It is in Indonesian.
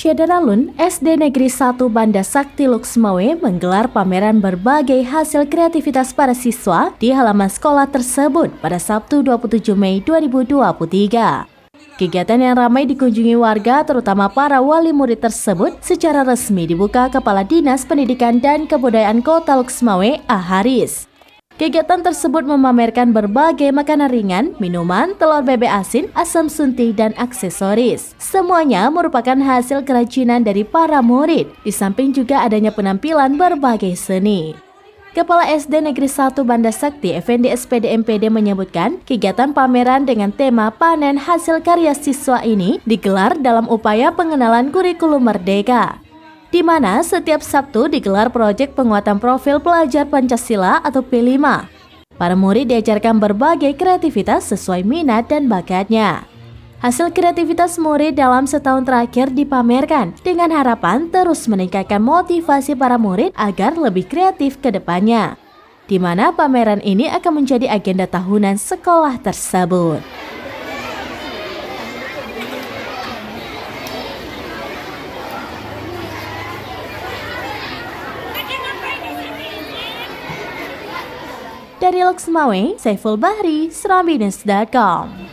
Syederalun SD Negeri 1 Banda Sakti Luxmawe menggelar pameran berbagai hasil kreativitas para siswa di halaman sekolah tersebut pada Sabtu 27 Mei 2023. Kegiatan yang ramai dikunjungi warga terutama para wali murid tersebut secara resmi dibuka Kepala Dinas Pendidikan dan Kebudayaan Kota Luxmawe, A. Haris. Kegiatan tersebut memamerkan berbagai makanan ringan, minuman, telur bebek asin, asam suntik, dan aksesoris. Semuanya merupakan hasil kerajinan dari para murid, di samping juga adanya penampilan berbagai seni. Kepala SD Negeri 1 Banda Sakti, Effendi SPD MPD menyebutkan, kegiatan pameran dengan tema panen hasil karya siswa ini digelar dalam upaya pengenalan kurikulum merdeka, di mana setiap Sabtu digelar proyek penguatan profil pelajar Pancasila atau P5. Para murid diajarkan berbagai kreativitas sesuai minat dan bakatnya. Hasil kreativitas murid dalam setahun terakhir dipamerkan dengan harapan terus meningkatkan motivasi para murid agar lebih kreatif ke depannya, di mana pameran ini akan menjadi agenda tahunan sekolah tersebut. Dari Luxmawe, Saiful Bahri, SerambiNews.com.